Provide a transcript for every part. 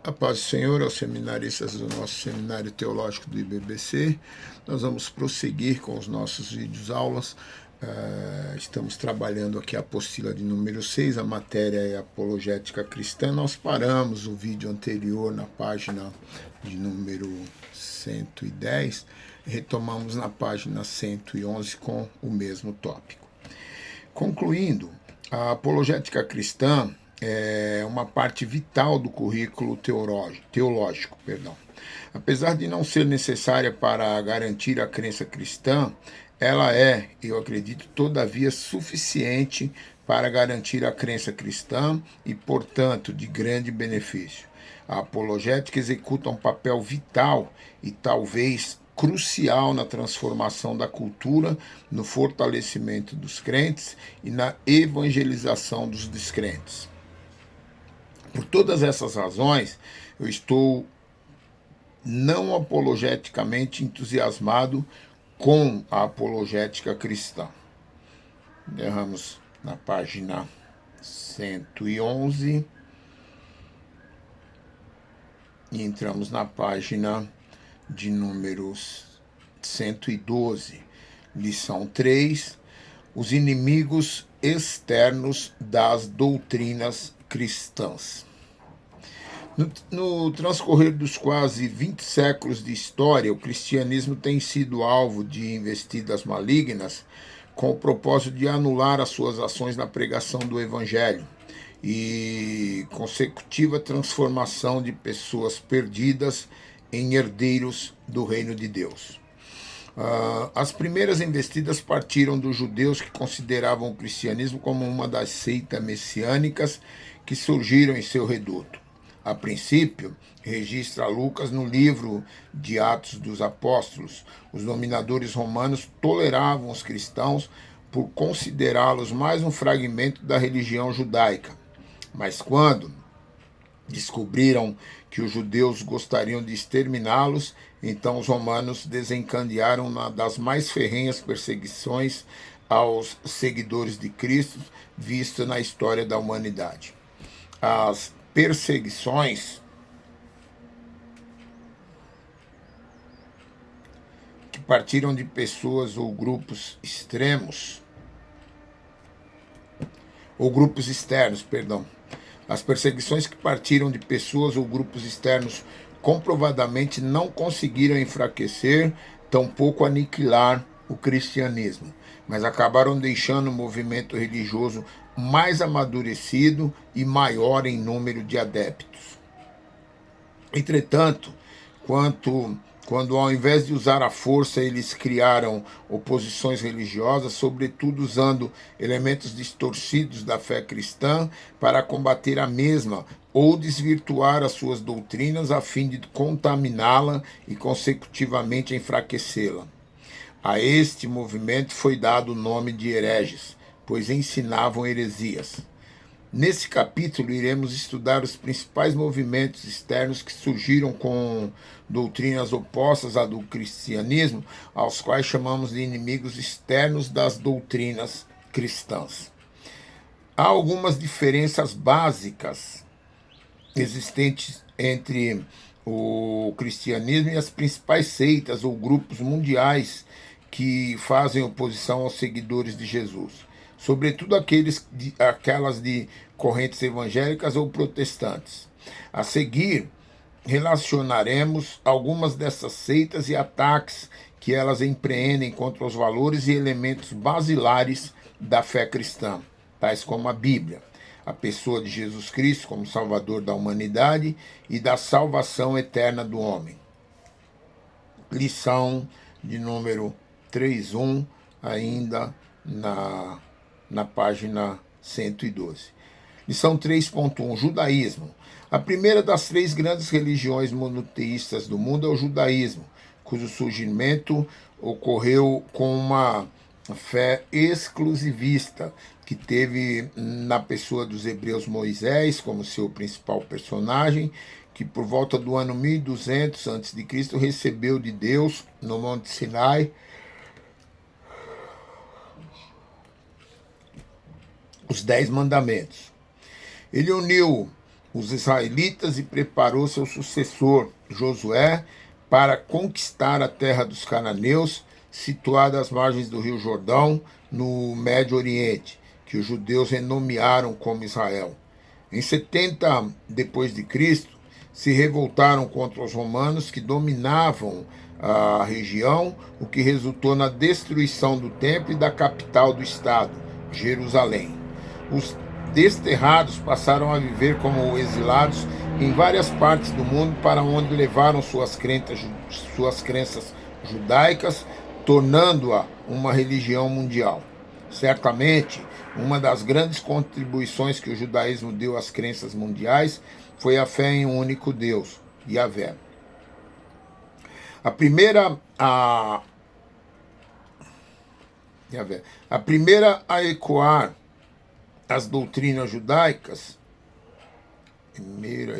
A paz do Senhor aos seminaristas do nosso Seminário Teológico do IBBC. Nós vamos prosseguir com os nossos vídeos aulas. Estamos trabalhando aqui a apostila de número 6, a matéria é Apologética Cristã. Nós paramos o vídeo anterior na página de número 110, retomamos na página 111 com o mesmo tópico. Concluindo, a apologética cristã é uma parte vital do currículo teológico. Apesar de não ser necessária para garantir a crença cristã, ela é, eu acredito, todavia suficiente para garantir a crença cristã e, portanto, de grande benefício. A apologética executa um papel vital e talvez crucial na transformação da cultura, no fortalecimento dos crentes e na evangelização dos descrentes. Por todas essas razões, eu estou não apologeticamente entusiasmado com a apologética cristã. Erramos na página 111 e entramos na página de números 112, lição 3, os inimigos externos das doutrinas cristãs. No transcorrer dos quase 20 séculos de história, o cristianismo tem sido alvo de investidas malignas com o propósito de anular as suas ações na pregação do Evangelho e consecutiva transformação de pessoas perdidas em herdeiros do reino de Deus. As primeiras investidas partiram dos judeus que consideravam o cristianismo como uma das seitas messiânicas que surgiram em seu reduto. A princípio, registra Lucas no livro de Atos dos Apóstolos, os dominadores romanos toleravam os cristãos por considerá-los mais um fragmento da religião judaica. Mas quando descobriram que os judeus gostariam de exterminá-los, então os romanos desencadearam uma das mais ferrenhas perseguições aos seguidores de Cristo vista na história da humanidade. As perseguições que partiram de pessoas ou grupos extremos, ou grupos externos, As perseguições que partiram de pessoas ou grupos externos comprovadamente não conseguiram enfraquecer, tampouco aniquilar o cristianismo, mas acabaram deixando o movimento religioso mais amadurecido e maior em número de adeptos. Entretanto, quando ao invés de usar a força, eles criaram oposições religiosas, sobretudo usando elementos distorcidos da fé cristã para combater a mesma ou desvirtuar as suas doutrinas a fim de contaminá-la e consecutivamente enfraquecê-la. A este movimento foi dado o nome de hereges, pois ensinavam heresias. Nesse capítulo, iremos estudar os principais movimentos externos que surgiram com doutrinas opostas à do cristianismo, aos quais chamamos de inimigos externos das doutrinas cristãs. Há algumas diferenças básicas existentes entre o cristianismo e as principais seitas ou grupos mundiais que fazem oposição aos seguidores de Jesus, sobretudo aquelas de correntes evangélicas ou protestantes. A seguir, relacionaremos algumas dessas seitas e ataques que elas empreendem contra os valores e elementos basilares da fé cristã, tais como a Bíblia, a pessoa de Jesus Cristo como Salvador da humanidade e da salvação eterna do homem. Lição de número 3.1, ainda na página 112. Lição 3.1, Judaísmo. A primeira das três grandes religiões monoteístas do mundo é o judaísmo, cujo surgimento ocorreu com uma fé exclusivista, que teve na pessoa dos hebreus Moisés como seu principal personagem, que por volta do ano 1200 a.C. recebeu de Deus, no Monte Sinai, os 10 mandamentos. Ele uniu os israelitas e preparou seu sucessor, Josué, para conquistar a terra dos cananeus, situada às margens do rio Jordão, no Médio Oriente, que os judeus renomearam como Israel. Em 70 depois de Cristo, se revoltaram contra os romanos que dominavam a região, o que resultou na destruição do templo e da capital do estado, Jerusalém. Os desterrados passaram a viver como exilados em várias partes do mundo, para onde levaram suas crenças judaicas, tornando-a uma religião mundial. Certamente, uma das grandes contribuições que o judaísmo deu às crenças mundiais foi a fé em um único Deus, Yahvé. A primeira a ecoar as doutrinas judaicas, meu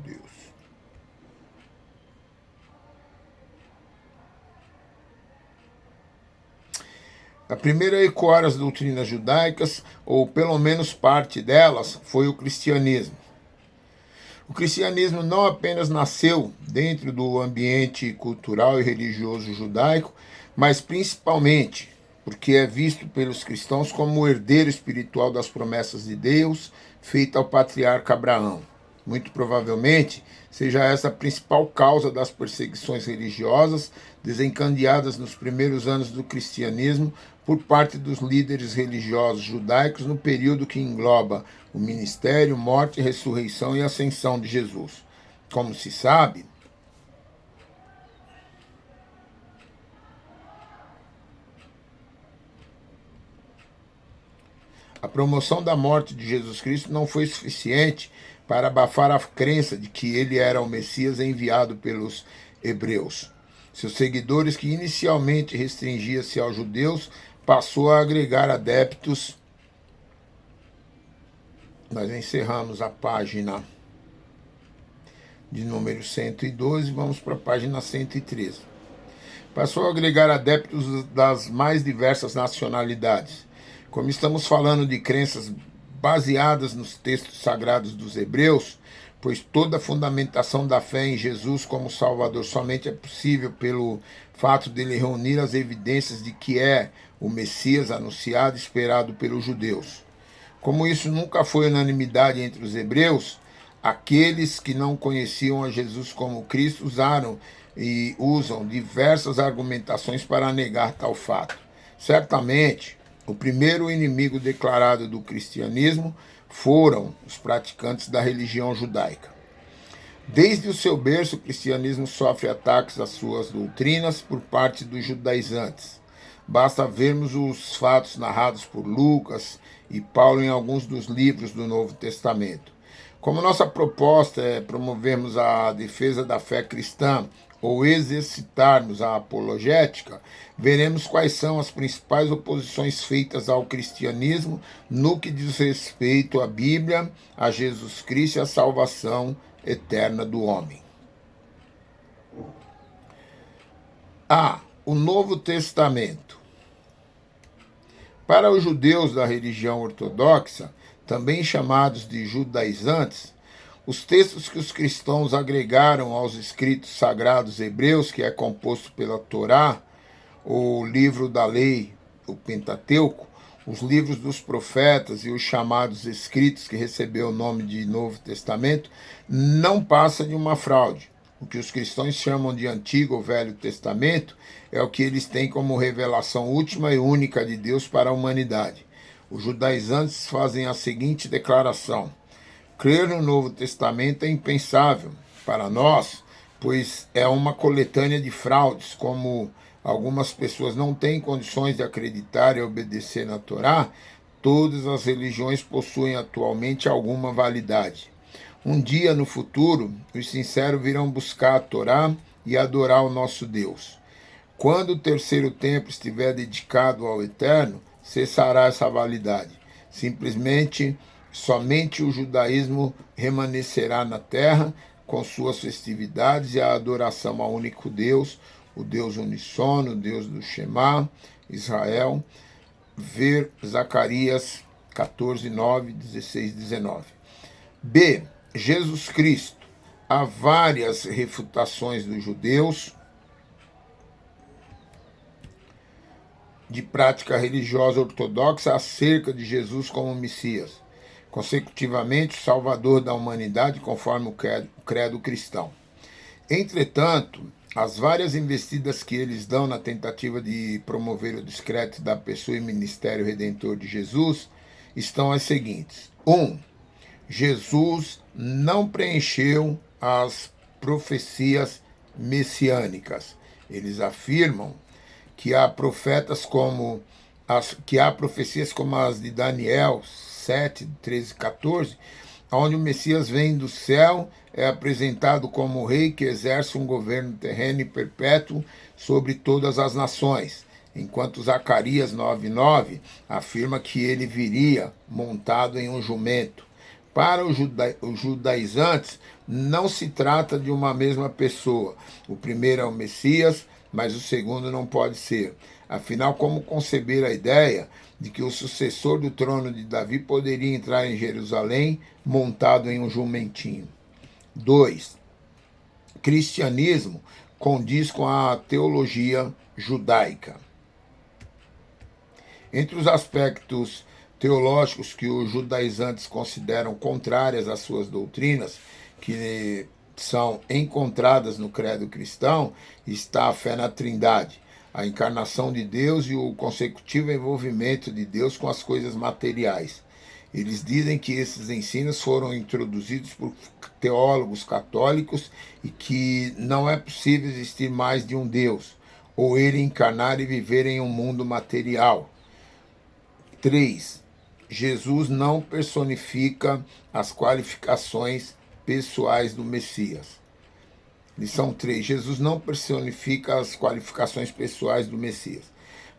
Deus. A primeira a ecoar as doutrinas judaicas, ou pelo menos parte delas, foi o cristianismo. O cristianismo não apenas nasceu dentro do ambiente cultural e religioso judaico, mas principalmente porque é visto pelos cristãos como o herdeiro espiritual das promessas de Deus feita ao patriarca Abraão. Muito provavelmente seja essa a principal causa das perseguições religiosas desencadeadas nos primeiros anos do cristianismo por parte dos líderes religiosos judaicos no período que engloba o ministério, morte, ressurreição e ascensão de Jesus. Como se sabe, a promoção da morte de Jesus Cristo não foi suficiente para abafar a crença de que ele era o Messias enviado pelos hebreus. Seus seguidores, que inicialmente restringia-se aos judeus, passou a agregar adeptos. Nós encerramos a página de número 112, vamos para a página 113. Passou a agregar adeptos das mais diversas nacionalidades. Como estamos falando de crenças baseadas nos textos sagrados dos hebreus, pois toda a fundamentação da fé em Jesus como Salvador somente é possível pelo fato dele reunir as evidências de que é o Messias anunciado e esperado pelos judeus. Como isso nunca foi unanimidade entre os hebreus, aqueles que não conheciam a Jesus como Cristo usaram e usam diversas argumentações para negar tal fato. Certamente, o primeiro inimigo declarado do cristianismo foram os praticantes da religião judaica. Desde o seu berço, o cristianismo sofre ataques às suas doutrinas por parte dos judaizantes. Basta vermos os fatos narrados por Lucas e Paulo em alguns dos livros do Novo Testamento. Como nossa proposta é promovermos a defesa da fé cristã ou exercitarmos a apologética, veremos quais são as principais oposições feitas ao cristianismo no que diz respeito à Bíblia, a Jesus Cristo e à salvação eterna do homem. O Novo Testamento. Para os judeus da religião ortodoxa, também chamados de judaizantes, os textos que os cristãos agregaram aos escritos sagrados hebreus, que é composto pela Torá, o livro da lei, o Pentateuco, os livros dos profetas e os chamados escritos, que recebeu o nome de Novo Testamento, não passa de uma fraude. O que os cristãos chamam de Antigo ou Velho Testamento é o que eles têm como revelação última e única de Deus para a humanidade. Os judaizantes fazem a seguinte declaração: crer no Novo Testamento é impensável para nós, pois é uma coletânea de fraudes. Como algumas pessoas não têm condições de acreditar e obedecer na Torá, todas as religiões possuem atualmente alguma validade. Um dia no futuro, os sinceros virão buscar a Torá e adorar o nosso Deus. Quando o terceiro templo estiver dedicado ao Eterno, cessará essa validade. Somente o judaísmo remanescerá na terra, com suas festividades e a adoração ao único Deus, o Deus unissono, o Deus do Shema, Israel, ver Zacarias 14, 9, 16, 19. B. Jesus Cristo. Há várias refutações dos judeus de prática religiosa ortodoxa acerca de Jesus como Messias, consecutivamente o Salvador da humanidade, conforme o credo cristão. Entretanto, as várias investidas que eles dão na tentativa de promover o descrédito da pessoa e ministério redentor de Jesus estão as seguintes. 1. Jesus não preencheu as profecias messiânicas. Eles afirmam que há profecias como as de Daniel 7, 13, 14, onde o Messias vem do céu, é apresentado como rei que exerce um governo terreno e perpétuo sobre todas as nações, enquanto Zacarias 9:9 afirma que ele viria montado em um jumento. Para os judaizantes, não se trata de uma mesma pessoa. O primeiro é o Messias, mas o segundo não pode ser. Afinal, como conceber a ideia de que o sucessor do trono de Davi poderia entrar em Jerusalém montado em um jumentinho? 2. Cristianismo condiz com a teologia judaica. Entre os aspectos teológicos que os judaizantes consideram contrárias às suas doutrinas, que são encontradas no credo cristão, está a fé na Trindade, a encarnação de Deus e o consecutivo envolvimento de Deus com as coisas materiais. Eles dizem que esses ensinos foram introduzidos por teólogos católicos e que não é possível existir mais de um Deus, ou ele encarnar e viver em um mundo material. 3. Jesus não personifica as qualificações pessoais do Messias. Lição 3. Jesus não personifica as qualificações pessoais do Messias.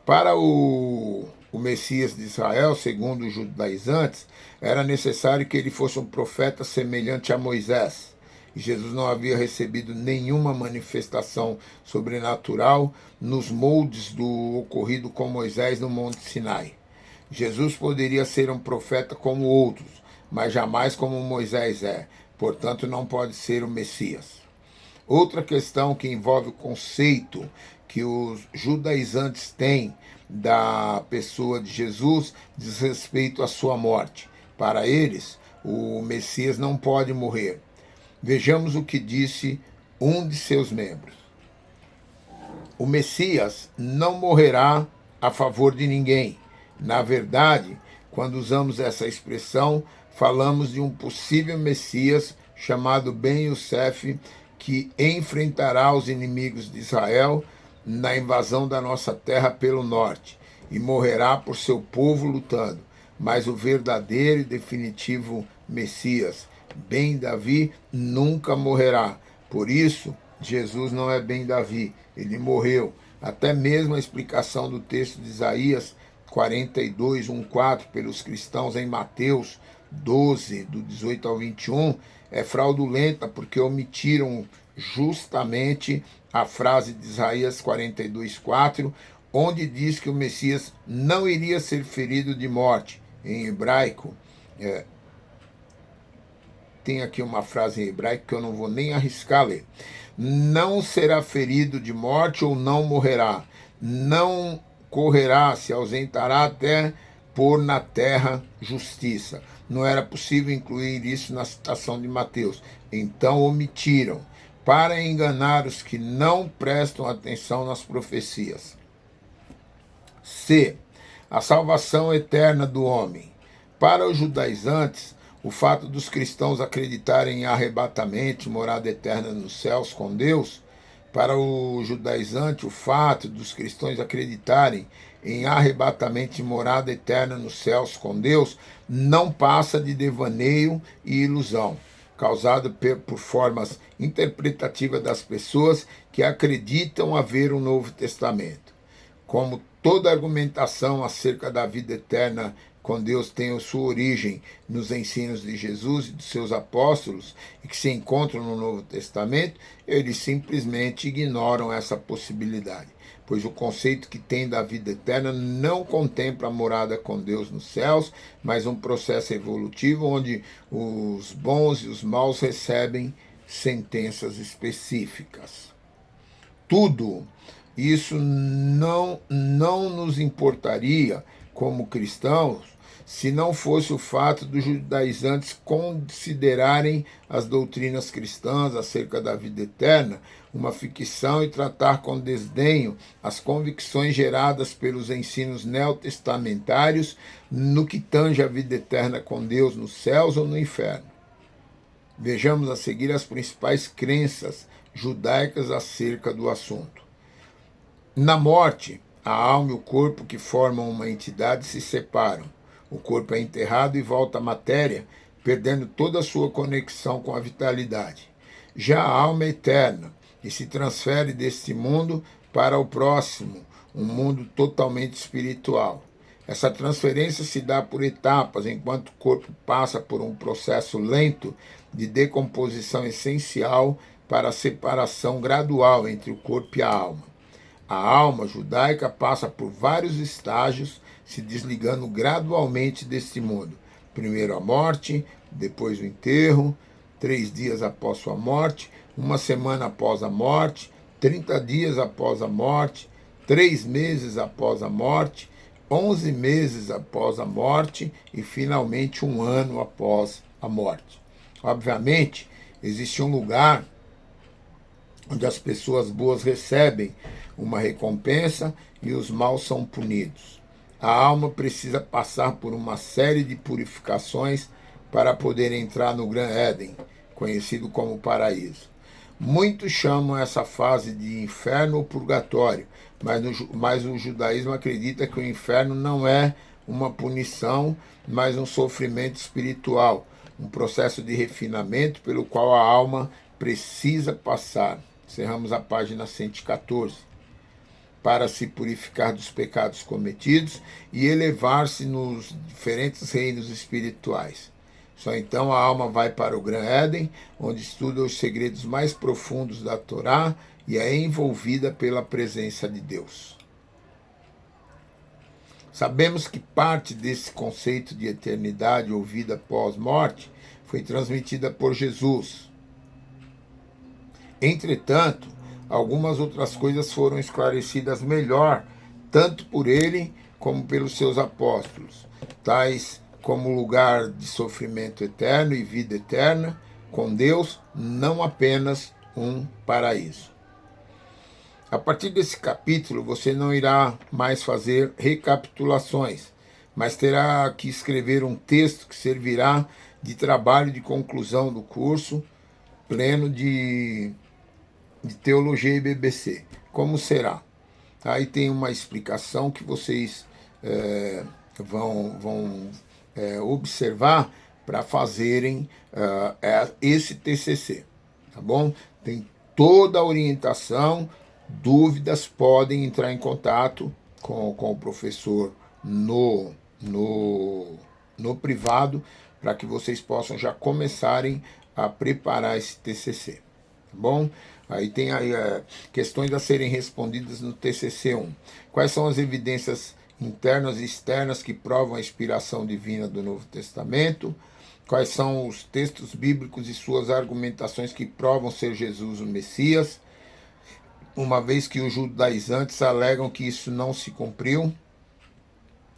Para o Messias de Israel, segundo os judaizantes, era necessário que ele fosse um profeta semelhante a Moisés. E Jesus não havia recebido nenhuma manifestação sobrenatural nos moldes do ocorrido com Moisés no Monte Sinai. Jesus poderia ser um profeta como outros, mas jamais como Moisés é. Portanto, não pode ser o Messias. Outra questão que envolve o conceito que os judaizantes têm da pessoa de Jesus diz respeito à sua morte. Para eles, o Messias não pode morrer. Vejamos o que disse um de seus membros. O Messias não morrerá a favor de ninguém. Na verdade, quando usamos essa expressão, falamos de um possível Messias chamado Ben Yosef, que enfrentará os inimigos de Israel na invasão da nossa terra pelo norte e morrerá por seu povo lutando. Mas o verdadeiro e definitivo Messias, Ben Davi, nunca morrerá. Por isso, Jesus não é Ben Davi, ele morreu. Até mesmo a explicação do texto de Isaías 42, 1-4, pelos cristãos em Mateus 12, do 18 ao 21, é fraudulenta porque omitiram justamente a frase de Isaías 42, 4, onde diz que o Messias não iria ser ferido de morte. Em hebraico, tem aqui uma frase em hebraico que eu não vou nem arriscar ler. Não será ferido de morte ou não morrerá. Não correrá, se ausentará até pôr na terra justiça. Não era possível incluir isso na citação de Mateus. Então omitiram, para enganar os que não prestam atenção nas profecias. C. A salvação eterna do homem. Para os judaizantes, o fato dos cristãos acreditarem em arrebatamento, morada eterna nos céus com Deus, para o judaizante, o fato dos cristãos acreditarem em arrebatamento e morada eterna nos céus com Deus, não passa de devaneio e ilusão, causado por formas interpretativas das pessoas que acreditam haver um Novo Testamento. Como toda argumentação acerca da vida eterna com Deus tem a sua origem nos ensinos de Jesus e de seus apóstolos e que se encontram no Novo Testamento, eles simplesmente ignoram essa possibilidade. pois o conceito que tem da vida eterna não contempla a morada com Deus nos céus, mas um processo evolutivo onde os bons e os maus recebem sentenças específicas. Tudo isso não nos importaria como cristãos se não fosse o fato dos judaizantes considerarem as doutrinas cristãs acerca da vida eterna uma ficção e tratar com desdenho as convicções geradas pelos ensinos neotestamentários no que tange a vida eterna com Deus nos céus ou no inferno. Vejamos a seguir as principais crenças judaicas acerca do assunto. Na morte, a alma e o corpo, que formam uma entidade, se separam. O corpo é enterrado e volta à matéria, perdendo toda a sua conexão com a vitalidade. Já a alma é eterna e se transfere deste mundo para o próximo, um mundo totalmente espiritual. Essa transferência se dá por etapas, enquanto o corpo passa por um processo lento de decomposição essencial para a separação gradual entre o corpo e a alma. A alma judaica passa por vários estágios, se desligando gradualmente deste mundo. Primeiro a morte, depois o enterro, 3 dias após sua morte, 1 semana após a morte, 30 dias após a morte, 3 meses após a morte, 11 meses após a morte e, finalmente, 1 ano após a morte. Obviamente, existe um lugar onde as pessoas boas recebem uma recompensa e os maus são punidos. A alma precisa passar por uma série de purificações para poder entrar no Gran Éden, conhecido como paraíso. Muitos chamam essa fase de inferno ou purgatório, mas o judaísmo acredita que o inferno não é uma punição, mas um sofrimento espiritual, um processo de refinamento pelo qual a alma precisa passar. Encerramos a página 114. Para se purificar dos pecados cometidos e elevar-se nos diferentes reinos espirituais. Só então a alma vai para o Gran Éden, onde estuda os segredos mais profundos da Torá e é envolvida pela presença de Deus. Sabemos que parte desse conceito de eternidade ou vida pós-morte foi transmitida por Jesus. Entretanto, algumas outras coisas foram esclarecidas melhor, tanto por ele como pelos seus apóstolos, tais como lugar de sofrimento eterno e vida eterna, com Deus, não apenas um paraíso. A partir desse capítulo, você não irá mais fazer recapitulações, mas terá que escrever um texto que servirá de trabalho de conclusão do curso pleno de Teologia e BBC. Como será? Aí tem uma explicação que vocês vão observar para fazerem esse TCC, tá bom? Tem toda a orientação, dúvidas, podem entrar em contato com o professor no privado, para que vocês possam já começarem a preparar esse TCC, tá bom? Aí tem questões a serem respondidas no TCC1. Quais são as evidências internas e externas que provam a inspiração divina do Novo Testamento? Quais são os textos bíblicos e suas argumentações que provam ser Jesus o Messias, uma vez que os judaizantes alegam que isso não se cumpriu?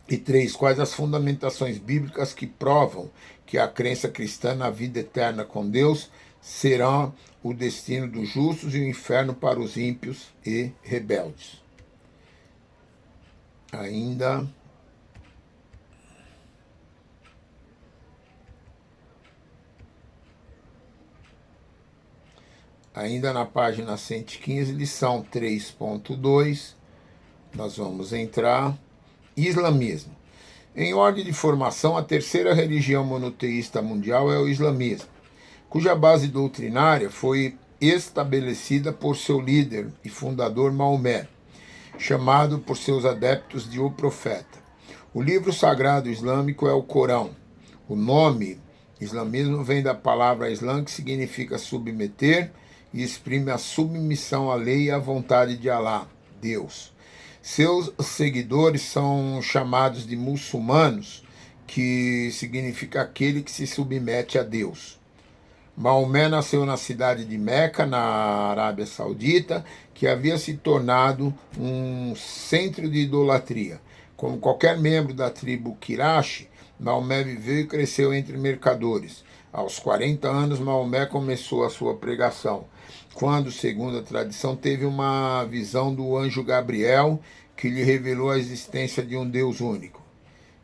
E 3. Quais as fundamentações bíblicas que provam que a crença cristã na vida eterna com Deus será o destino dos justos e o inferno para os ímpios e rebeldes? Ainda na página 115, lição 3.2, nós vamos entrar. Islamismo. Em ordem de formação, a terceira religião monoteísta mundial é o islamismo, cuja base doutrinária foi estabelecida por seu líder e fundador Maomé, chamado por seus adeptos de o Profeta. O livro sagrado islâmico é o Corão. O nome islamismo vem da palavra Islã, que significa submeter, e exprime a submissão à lei e à vontade de Alá, Deus. Seus seguidores são chamados de muçulmanos, que significa aquele que se submete a Deus. Maomé nasceu na cidade de Meca, na Arábia Saudita, que havia se tornado um centro de idolatria. Como qualquer membro da tribo Quraysh, Maomé viveu e cresceu entre mercadores. Aos 40 anos, Maomé começou a sua pregação, quando, segundo a tradição, teve uma visão do anjo Gabriel, que lhe revelou a existência de um Deus único.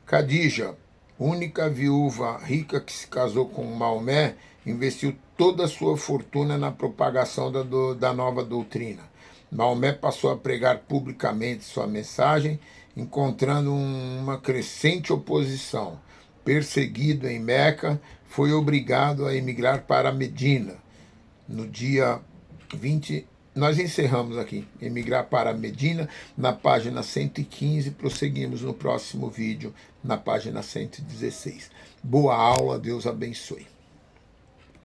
Khadija, única viúva rica que se casou com Maomé, investiu toda a sua fortuna na propagação da nova doutrina. Maomé passou a pregar publicamente sua mensagem, encontrando uma crescente oposição. Perseguido em Meca, foi obrigado a emigrar para Medina. No dia 20, nós encerramos aqui, emigrar para Medina, na página 115, prosseguimos no próximo vídeo, na página 116. Boa aula, Deus abençoe.